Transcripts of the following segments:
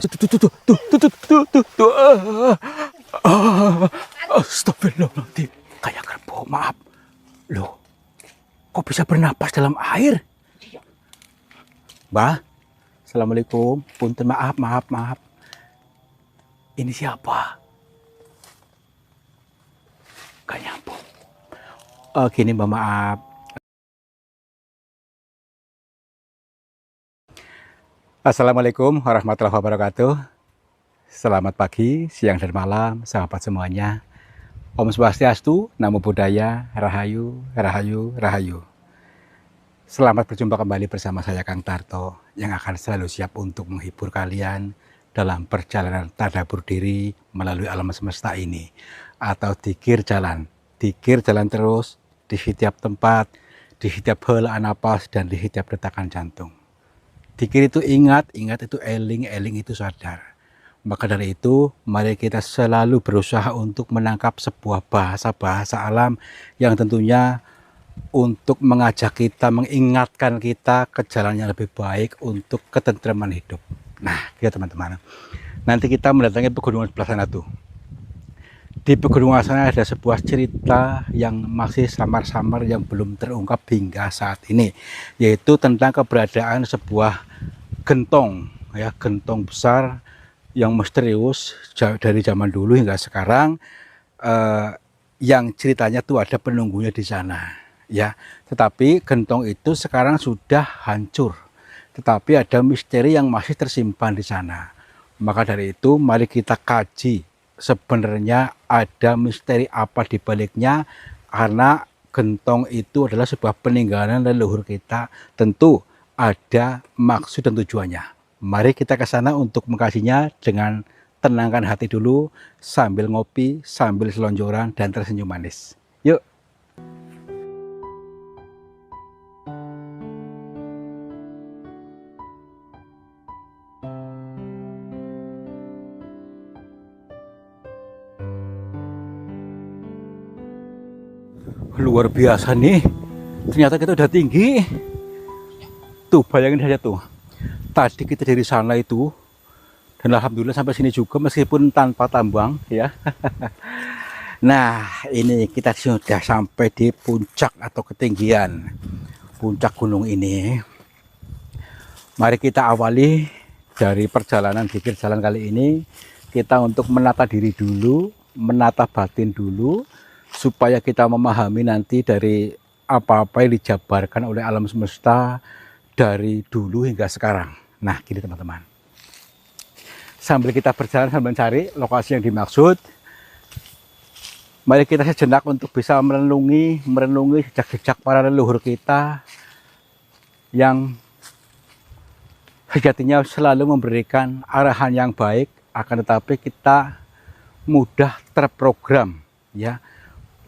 Tuh. Astagfirullahaladzim. Kayak kerbau, maaf. Loh, kok bisa bernapas dalam air? Mbah, Assalamualaikum. Punten, maaf. Ini siapa? Gak nyambung. Gini Mbak, maaf. Assalamualaikum warahmatullahi wabarakatuh. Selamat pagi, siang, dan malam, sahabat semuanya. Om Swastiastu, Namo Buddhaya, Rahayu, Rahayu, Rahayu. Selamat berjumpa kembali bersama saya Kang Tarto, yang akan selalu siap untuk menghibur kalian dalam perjalanan tadabbur diri melalui alam semesta ini. Atau dikir jalan terus di setiap tempat, di setiap helaan napas, dan di setiap detakan jantung. Dikir itu ingat itu eling itu sadar. Maka dari itu, mari kita selalu berusaha untuk menangkap sebuah bahasa alam yang tentunya untuk mengajak kita, mengingatkan kita ke jalan yang lebih baik untuk ketentraman hidup. Nah, ya teman-teman. Nanti kita mendatangi pegunungan sebelah sana tuh. Di pegunungan sana ada sebuah cerita yang masih samar-samar yang belum terungkap hingga saat ini, yaitu tentang keberadaan sebuah gentong, ya, gentong besar yang misterius dari zaman dulu hingga sekarang, yang ceritanya tuh ada penunggunya di sana, ya. Tetapi gentong itu sekarang sudah hancur, tetapi ada misteri yang masih tersimpan di sana. Maka dari itu mari kita kaji sebenarnya ada misteri apa di baliknya, karena gentong itu adalah sebuah peninggalan leluhur kita, tentu ada maksud dan tujuannya. Mari kita ke sana untuk mengkajinya dengan tenangkan hati dulu, sambil ngopi, sambil selonjoran, dan tersenyum manis. Yuk! Luar biasa nih, ternyata kita udah tinggi. Tuh, bayangin saja tuh, tadi kita dari sana itu, dan alhamdulillah sampai sini juga meskipun tanpa tambang, ya. Nah, ini kita sudah sampai di puncak atau ketinggian puncak gunung ini. Mari kita awali dari perjalanan dikir jalan kali ini, kita untuk menata diri dulu, menata batin dulu, supaya kita memahami nanti dari apa-apa yang dijabarkan oleh alam semesta dari dulu hingga sekarang. Nah, gini teman-teman. Sambil kita berjalan sambil mencari lokasi yang dimaksud, mari kita sejenak untuk bisa merenungi jejak-jejak para leluhur kita yang sejatinya selalu memberikan arahan yang baik, akan tetapi kita mudah terprogram, ya,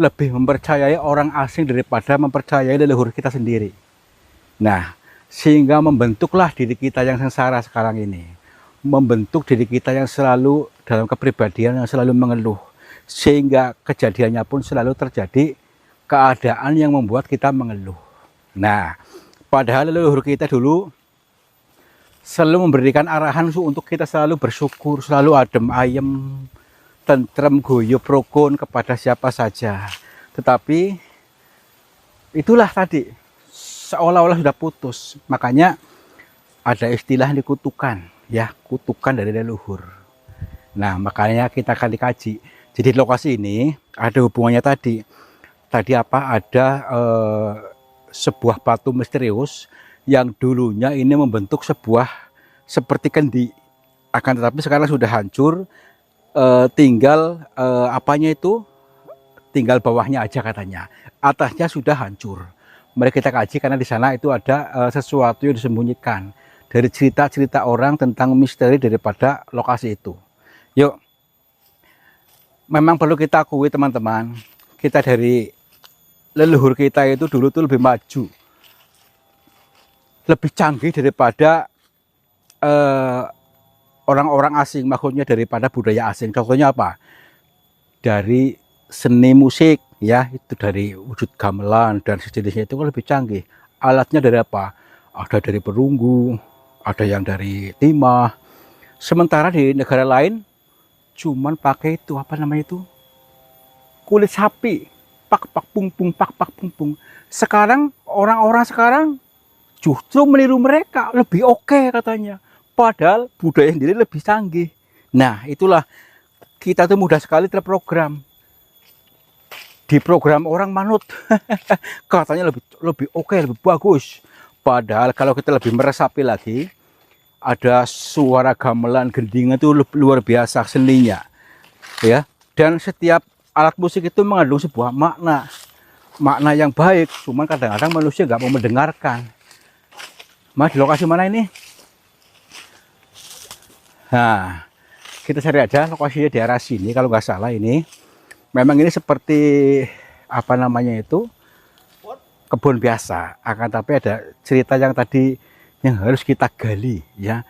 lebih mempercayai orang asing daripada mempercayai leluhur kita sendiri. Nah, sehingga membentuklah diri kita yang sengsara sekarang ini, membentuk diri kita yang selalu dalam kepribadian yang selalu mengeluh, sehingga kejadiannya pun selalu terjadi keadaan yang membuat kita mengeluh. Nah, padahal leluhur kita dulu selalu memberikan arahan untuk kita selalu bersyukur, selalu adem ayem, tentrem, guyup, rukun kepada siapa saja. Tetapi itulah tadi, seolah-olah sudah putus. Makanya ada istilah dikutukan, ya, kutukan dari leluhur. Nah, makanya kita akan dikaji. Jadi lokasi ini ada hubungannya tadi apa, ada sebuah batu misterius yang dulunya ini membentuk sebuah seperti kendi, akan tetapi sekarang sudah hancur. Tinggal apanya itu, tinggal bawahnya aja katanya, atasnya sudah hancur. Mari kita kaji karena di sana itu ada sesuatu yang disembunyikan dari cerita-cerita orang tentang misteri daripada lokasi itu. Yuk, memang perlu kita akui teman-teman, kita dari leluhur kita itu dulu tuh lebih maju, lebih canggih daripada orang-orang asing, maksudnya daripada budaya asing. Contohnya apa? Dari seni musik, ya, itu dari wujud gamelan dan sejenisnya itu kan lebih canggih. Alatnya dari apa? Ada dari perunggu, ada yang dari timah, Sementara di negara lain cuman pakai itu apa namanya itu, kulit sapi, pak pak pung pung pak pak pung pung. Sekarang orang-orang sekarang justru meniru mereka, lebih oke katanya. Padahal budaya sendiri lebih canggih. Nah itulah, kita tuh mudah sekali terprogram. Diprogram orang manut. Katanya lebih oke, lebih bagus. Padahal kalau kita lebih meresapi lagi, ada suara gamelan gending itu luar biasa seninya, ya. Dan setiap alat musik itu mengandung sebuah makna yang baik. Cuman kadang-kadang manusia nggak mau mendengarkan. Mas, di lokasi mana ini? Nah, kita cari aja lokasinya di arah sini. Kalau nggak salah ini, memang ini seperti apa namanya itu, kebun biasa. Akan tapi ada cerita yang tadi yang harus kita gali, ya,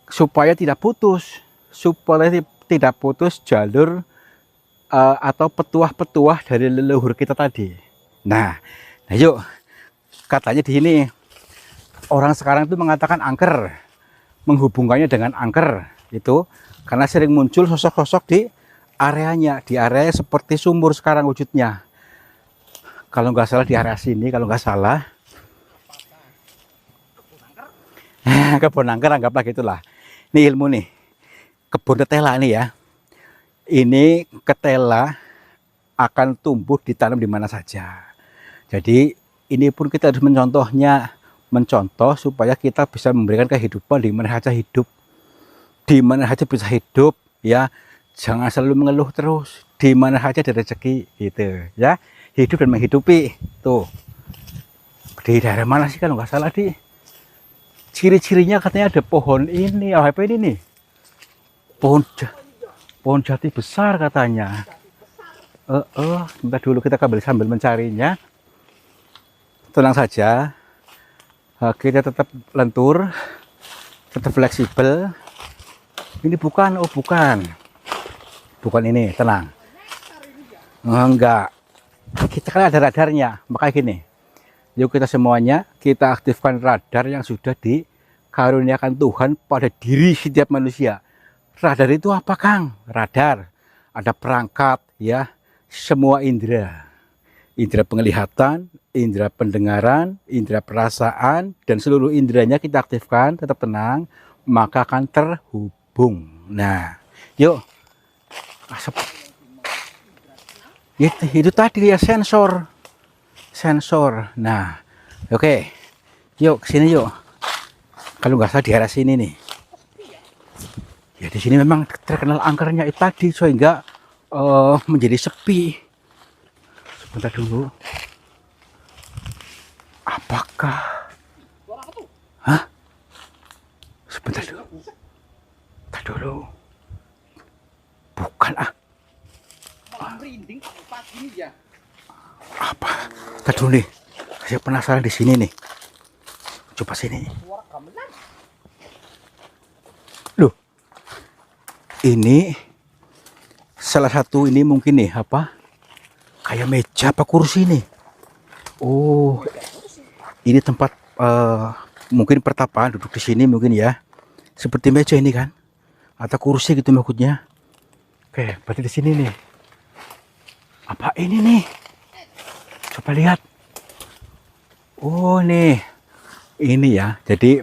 supaya tidak putus, jalur atau petuah-petuah dari leluhur kita tadi. Nah, yuk, katanya di sini orang sekarang itu mengatakan angker, menghubungkannya dengan angker itu karena sering muncul sosok-sosok di areanya, seperti sumur sekarang wujudnya. Kalau nggak salah di area sini, kalau nggak salah. Kebun angker, anggaplah gitulah. Ini ilmu nih, kebun ketela nih ya. Ini ketela akan tumbuh ditanam di mana saja. Jadi ini pun kita harus mencontoh supaya kita bisa memberikan kehidupan di mana saja bisa hidup, ya. Jangan selalu mengeluh terus, di mana saja ada rezeki gitu ya. Hidup dan menghidupi. Tuh, di daerah mana sih kalau nggak salah, di ciri-cirinya katanya ada pohon ini, apa ini nih? Pohon jati besar katanya. Bentar dulu, kita sambil mencarinya. Tenang saja, kita tetap lentur, tetap fleksibel. Ini bukan, bukan ini, tenang. Enggak, kita kan ada radarnya, makanya gini. Yuk kita semuanya, kita aktifkan radar yang sudah dikaruniakan Tuhan pada diri setiap manusia. Radar itu apa, Kang? Radar, ada perangkat, ya, semua indera. Indera penglihatan, indera pendengaran, indera perasaan, dan seluruh inderanya kita aktifkan, tetap tenang, maka akan terhubung. Nah, yuk. Itu tadi ya, sensor. Nah, oke. Yuk sini yuk. Kalau nggak salah di arah sini nih. Ya di sini memang terkenal angkernya itu tadi, sehingga menjadi sepi. Sebentar dulu. Apakah? Hah? Sebentar dulu. Sebentar dulu. Bukan apa? Tadi dulu nih, saya penasaran di sini nih. Coba sini. Loh, ini salah satu, ini mungkin nih apa? Kayak meja apa kursi nih? Oh, ini tempat mungkin pertapaan, duduk di sini mungkin ya. Seperti meja ini kan? Atau kursi gitu maksudnya. Oke, berarti di sini nih. Apa ini nih? Coba lihat. Oh nih, ini ya. Jadi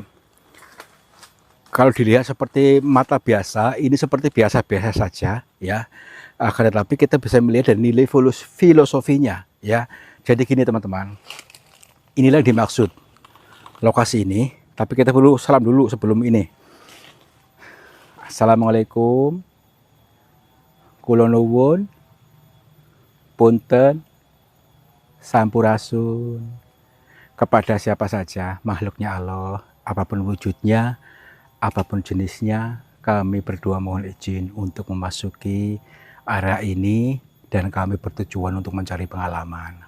kalau dilihat seperti mata biasa, ini seperti biasa-biasa saja, ya. Akan tetapi kita bisa melihat dari nilai filosofinya, ya. Jadi gini teman-teman, inilah yang dimaksud lokasi ini. Tapi kita perlu salam dulu sebelum ini. Assalamualaikum, kula nuwun, punten, sampurasun kepada siapa saja makhluknya Allah, apapun wujudnya, apapun jenisnya. Kami berdua mohon izin untuk memasuki area ini, dan kami bertujuan untuk mencari pengalaman.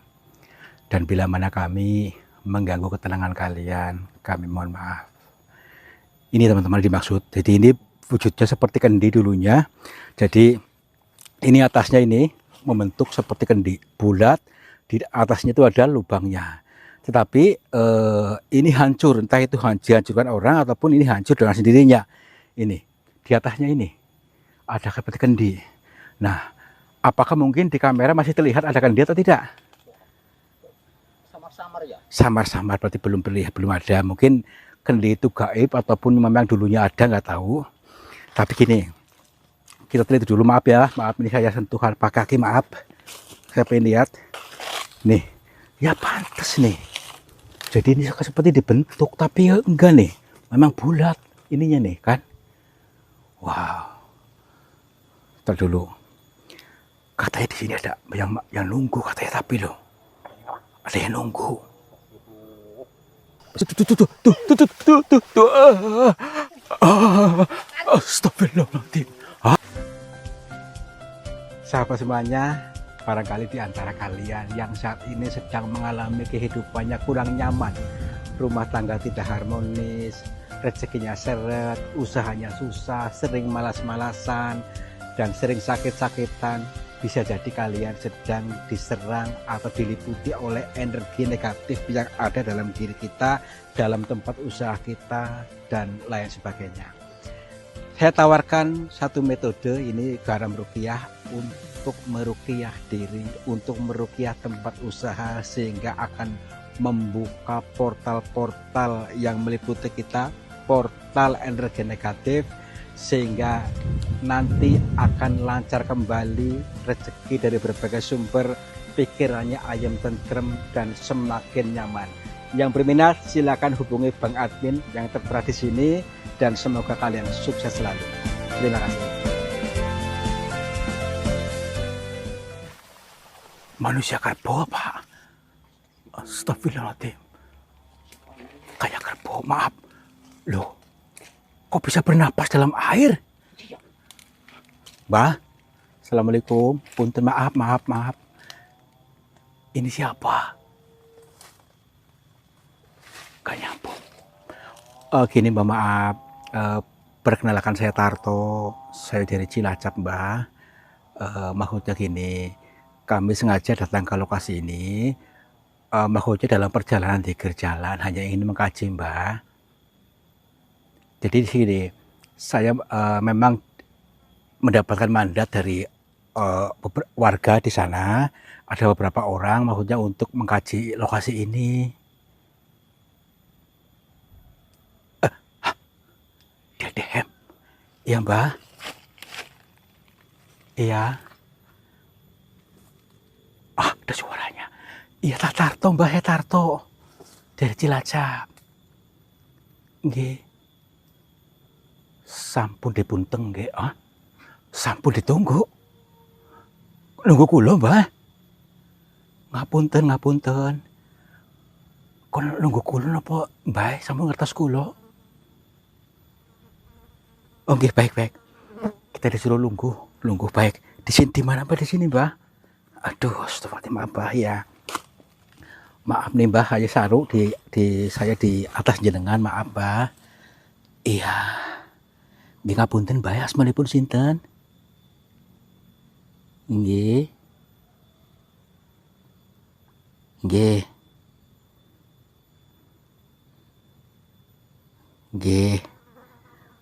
Dan bila mana kami mengganggu ketenangan kalian, kami mohon maaf. Ini teman-teman dimaksud. Jadi ini wujudnya seperti kendi dulunya. Jadi ini atasnya ini membentuk seperti kendi bulat, di atasnya itu ada lubangnya. Tetapi ini hancur, entah itu dihancurkan orang ataupun ini hancur dengan sendirinya. Ini di atasnya ini ada seperti kendi. Nah, apakah mungkin di kamera masih terlihat ada kendi atau tidak? Samar-samar ya. Samar-samar, berarti belum terlihat, belum ada. Mungkin kendi itu gaib ataupun memang dulunya ada, nggak tahu. Tapi gini, kita teliti dulu. Maaf ya, maaf ini saya sentuh pakai kaki, maaf. Saya pengen lihat. Nih, ya pantas nih. Jadi ini seperti dibentuk, tapi ya enggak nih. Memang bulat ininya nih kan. Wow. Ntar dulu. Katanya di sini ada yang nunggu katanya, tapi loh. Ada yang nunggu. Tuh. Astagfirullahaladzim. Sahabat semuanya, barangkali di antara kalian yang saat ini sedang mengalami kehidupannya kurang nyaman, rumah tangga tidak harmonis, rezekinya seret, usahanya susah, sering malas-malasan, dan sering sakit-sakitan, bisa jadi kalian sedang diserang atau diliputi oleh energi negatif yang ada dalam diri kita, dalam tempat usaha kita, dan lain sebagainya. Saya tawarkan satu metode, ini garam ruqyah, untuk meruqyah diri, untuk meruqyah tempat usaha, sehingga akan membuka portal-portal yang meliputi kita, portal energi negatif, sehingga nanti akan lancar kembali rezeki dari berbagai sumber, pikirannya ayam tentrem dan semakin nyaman. Yang berminat silakan hubungi Bang Admin yang tertera di sini, dan semoga kalian sukses selalu. Terima kasih. Manusia kerbau, Pak. Astagfirullahaladzim. Kayak kerbau, maaf. Loh, kok bisa bernapas dalam air? Mbah, assalamualaikum. Punten, maaf. Ini siapa? Gak nyambung. Gini Mbak, maaf. Perkenalkan saya Tarto. Saya dari Cilacap, Mbah. Maksudnya gini, kami sengaja datang ke lokasi ini. Maksudnya dalam perjalanan di jalan hanya ingin mengkaji, Mbah. Jadi di sini saya memang mendapatkan mandat dari warga di sana. Ada beberapa orang, maksudnya untuk mengkaji lokasi ini. Dedem, iya Mbah. Iya. Ada suaranya. Iya, Tarto, Mbah, ya Tarto. Dari Cilacap. Nggih. Sampun dipunteng nggih, sampun ditunggu. Nunggu kula, Mbah. Ngapunten. Kon nunggu kula napa, Mbah? Sampun ngertos kula. Oh nggih, baik. Kita disuruh lungguh baik. Di sini di mana, Mbah? Di sini, Mbah. Aduh, astagfirullahaladzim, maaf, Mbah ya. Maaf nih, Mbah, saya saru saya di atas jenengan, maaf, Mbah. Iya. Nggih ngapunten, Mbah, asmanipun sinten? Nggih.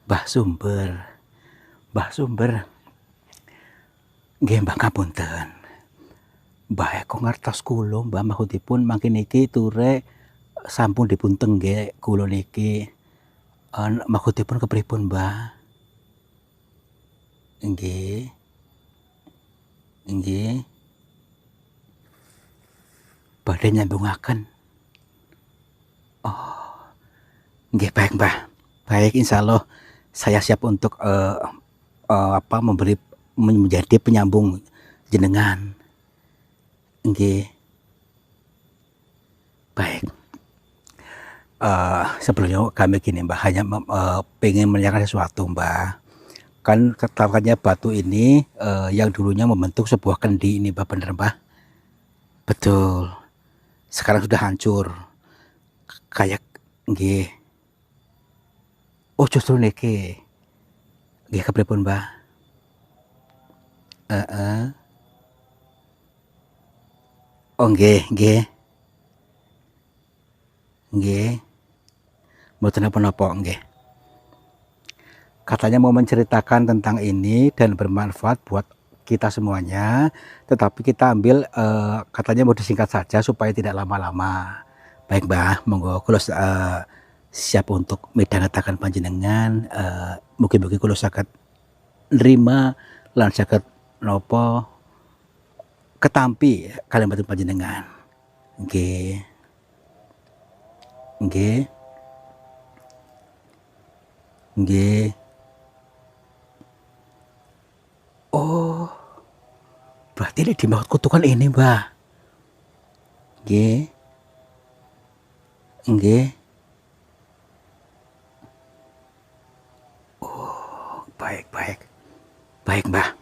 Mbah Sumber. Nggih, Mbah, ngapunten. Mbah kok ngertos kula, Mbah, maksudipun mangke niki ture sampun dipunteng nggih kula niki. Maksudipun kepripun, Mbah? Nggih. Badhe nyambungaken. Oh. Nggih, baik, Mbah. Baik, insyaallah saya siap untuk menjadi penyambung jenengan. Nggih. Baik. Sebelumnya kami gini, Mbah, hanya pengen menanyakan sesuatu, Mbah. Kan katakannya batu ini yang dulunya membentuk sebuah kendi ini, Mbah, bener, Mbah? Betul. Sekarang sudah hancur. Kayak nggih. Oh, justru niki. Nggih, kepripun, Mbah? Oh, nggih. Mboten napa-napa, nggih. Katanya mau menceritakan tentang ini dan bermanfaat buat kita semuanya, tetapi kita ambil katanya mau disingkat saja supaya tidak lama-lama. Baik Mbah, monggo kula siap untuk midhangetaken panjenengan, mugi-mugi kula saged nrima lan saged napa ketampi kalimatipun panjenengan. Nggih. Nggih. Nggih. Oh, berarti ini dimaksud kutukan ini, Mbah. Nggih. Nggih. Oh, baik, baik. Baik, Mbah.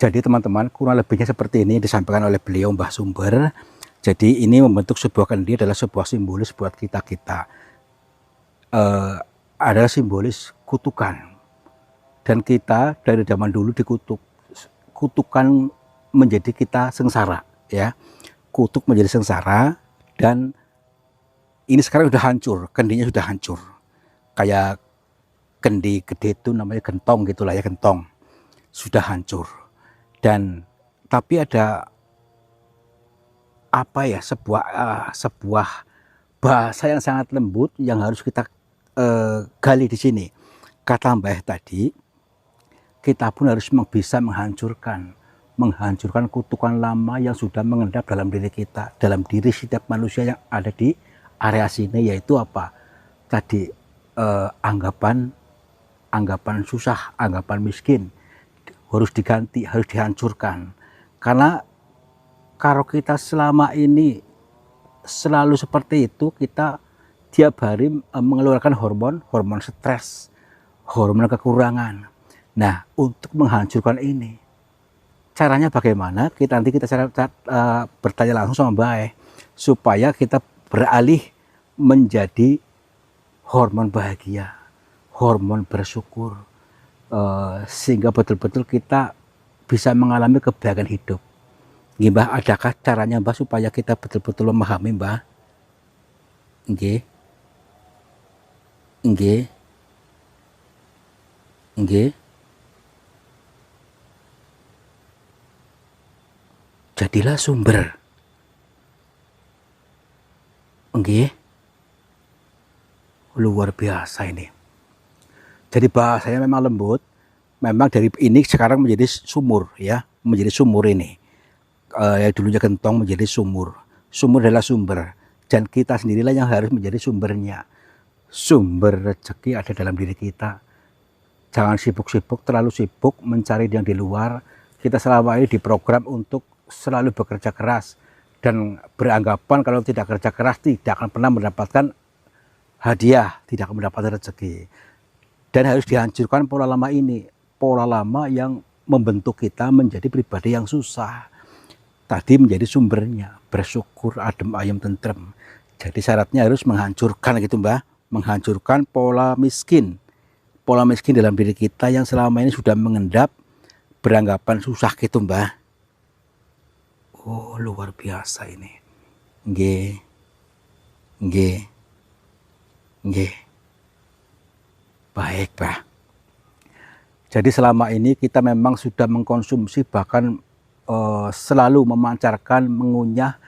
Jadi teman-teman, kurang lebihnya seperti ini disampaikan oleh beliau Mbah Sumber. Jadi ini membentuk sebuah kendi adalah sebuah simbolis buat kita-kita. Adalah simbolis kutukan. Dan kita dari zaman dulu dikutuk. Kutukan menjadi kita sengsara, ya. Kutuk menjadi sengsara, dan ini sekarang sudah hancur, kendinya sudah hancur. Kayak kendi gede itu namanya gentong gitulah ya, gentong. Sudah hancur. Dan tapi ada apa ya, sebuah bahasa yang sangat lembut yang harus kita gali di sini. Kata Mbah tadi, kita pun harus bisa menghancurkan kutukan lama yang sudah mengendap dalam diri kita, dalam diri setiap manusia yang ada di area sini, yaitu apa? Tadi anggapan susah, anggapan miskin harus diganti, harus dihancurkan. Karena kalau kita selama ini selalu seperti itu, kita tiap hari mengeluarkan hormon stres, hormon kekurangan. Nah, untuk menghancurkan ini, caranya bagaimana? Nanti kita bertanya langsung sama Mbak supaya kita beralih menjadi hormon bahagia, hormon bersyukur, sehingga betul-betul kita bisa mengalami kebahagiaan hidup. Mbah, adakah caranya Mbah supaya kita betul-betul memahami Mbah? Nggih. Nggih. Nggih. Jadilah sumber. Nggih. Luar biasa ini. Jadi bahasanya memang lembut. Memang dari ini sekarang menjadi sumur, ya, menjadi sumur ini. Yang dulunya gentong menjadi sumur. Sumur adalah sumber, dan kita sendirilah yang harus menjadi sumbernya. Sumber rezeki ada dalam diri kita. Jangan sibuk-sibuk, terlalu sibuk mencari yang di luar. Kita selama ini diprogram untuk selalu bekerja keras dan beranggapan kalau tidak kerja keras tidak akan pernah mendapatkan hadiah, tidak akan mendapatkan rezeki. Dan harus dihancurkan pola lama ini, pola lama yang membentuk kita menjadi pribadi yang susah. Tadi menjadi sumbernya, bersyukur, adem, ayem, tentrem. Jadi syaratnya harus menghancurkan gitu Mbah, menghancurkan pola miskin dalam diri kita yang selama ini sudah mengendap, beranggapan susah gitu Mbah. Oh, luar biasa ini. Nggih. Nggih. Nggih. Baik, Mbah. Jadi selama ini kita memang sudah mengkonsumsi, bahkan selalu memancarkan, mengunyah,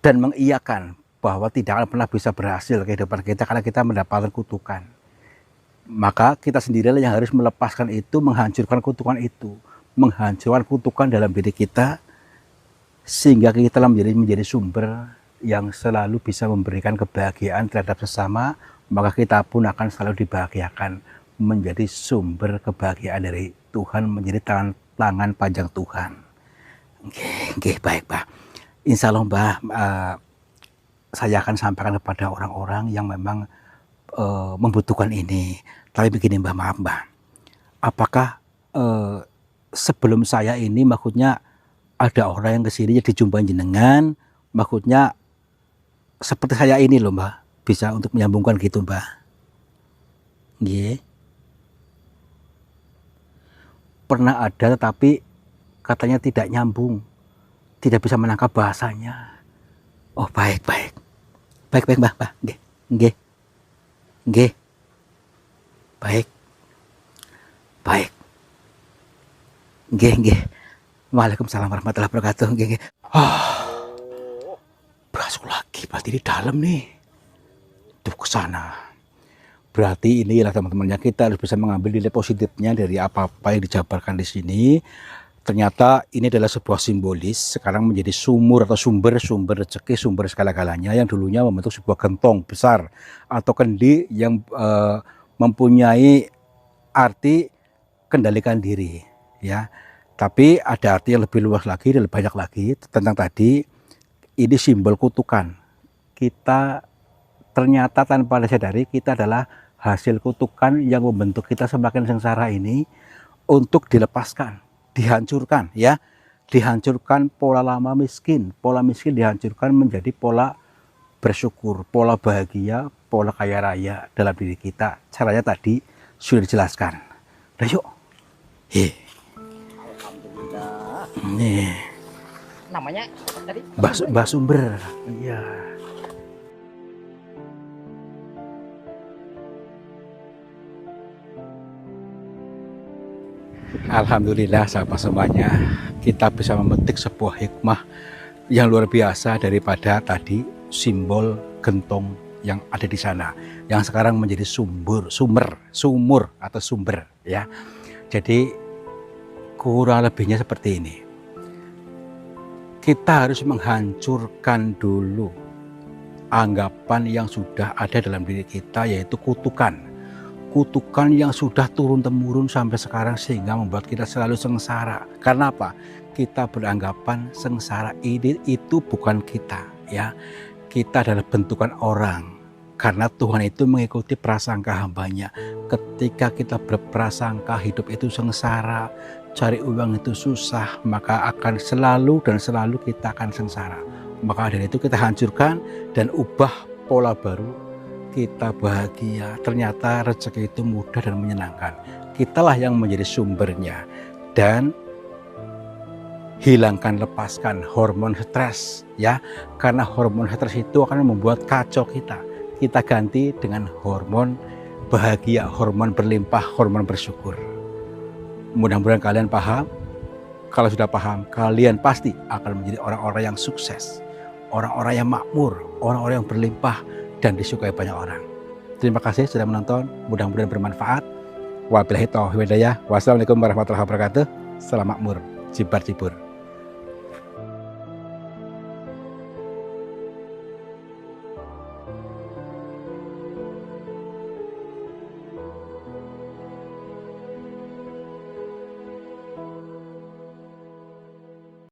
dan mengiyakan bahwa tidak akan pernah bisa berhasil kehidupan kita karena kita mendapatkan kutukan. Maka kita sendirilah yang harus melepaskan itu, menghancurkan kutukan itu, menghancurkan kutukan dalam diri kita, sehingga kita menjadi sumber yang selalu bisa memberikan kebahagiaan terhadap sesama. Maka kita pun akan selalu dibahagiakan, menjadi sumber kebahagiaan dari Tuhan, menjadi tangan panjang Tuhan. Oke, baik Pak. Insya Allah Mbah, saya akan sampaikan kepada orang-orang yang memang membutuhkan ini. Tapi begini Mbah, maaf Mbah, apakah sebelum saya ini maksudnya ada orang yang kesini dijumpai jenengan, maksudnya seperti saya ini loh Mbah, bisa untuk menyambungkan gitu Mbah? Nggih. Pernah ada tetapi katanya tidak nyambung, tidak bisa menangkap bahasanya. Oh, baik Mbah, nggih. Baik, baik. Nggih, nggih. Waalaikumsalam warahmatullahi wabarakatuh. Nggih, nggih. Berasuk lagi, berarti di dalam nih. Tuh ke sana. Berarti inilah teman-temannya, kita harus bisa mengambil nilai positifnya dari apa-apa yang dijabarkan di sini. Ternyata ini adalah sebuah simbolis, sekarang menjadi sumur atau sumber rezeki, sumber segala-galanya yang dulunya membentuk sebuah gentong besar atau kendi yang mempunyai arti kendalikan diri, ya. Tapi ada arti yang lebih luas lagi dan lebih banyak lagi tentang tadi. Ini simbol kutukan. Kita ternyata tanpa disadari kita adalah hasil kutukan yang membentuk kita semakin sengsara ini, untuk dilepaskan, dihancurkan, ya. Dihancurkan pola lama miskin. Pola miskin dihancurkan menjadi pola bersyukur, pola bahagia, pola kaya raya dalam diri kita. Caranya tadi sudah dijelaskan. Udah yuk. Alhamdulillah. Nih. Namanya tadi Mbah Sumber. Iya. Alhamdulillah sahabat semuanya, kita bisa memetik sebuah hikmah yang luar biasa daripada tadi simbol gentong yang ada di sana, yang sekarang menjadi sumur atau sumber, ya. Jadi kurang lebihnya seperti ini. Kita harus menghancurkan dulu anggapan yang sudah ada dalam diri kita, yaitu kutukan yang sudah turun-temurun sampai sekarang sehingga membuat kita selalu sengsara. Karena apa? Kita beranggapan sengsara ini itu bukan kita, ya. Kita adalah bentukan orang. Karena Tuhan itu mengikuti prasangka hambanya. Ketika kita berprasangka hidup itu sengsara, cari uang itu susah, maka akan selalu kita akan sengsara. Maka dari itu kita hancurkan dan ubah pola baru. Kita bahagia, ternyata rezeki itu mudah dan menyenangkan. Kitalah yang menjadi sumbernya. Dan hilangkan, lepaskan hormon stres, ya. Karena hormon stres itu akan membuat kacau kita. Kita ganti dengan hormon bahagia, hormon berlimpah, hormon bersyukur. Mudah-mudahan kalian paham. Kalau sudah paham, kalian pasti akan menjadi orang-orang yang sukses, orang-orang yang makmur, orang-orang yang berlimpah dan disukai banyak orang. Terima kasih sudah menonton, mudah-mudahan bermanfaat. Wabillahi taufiq wal hidayah. Wassalamualaikum warahmatullahi wabarakatuh. Salam makmur, jibar jibur.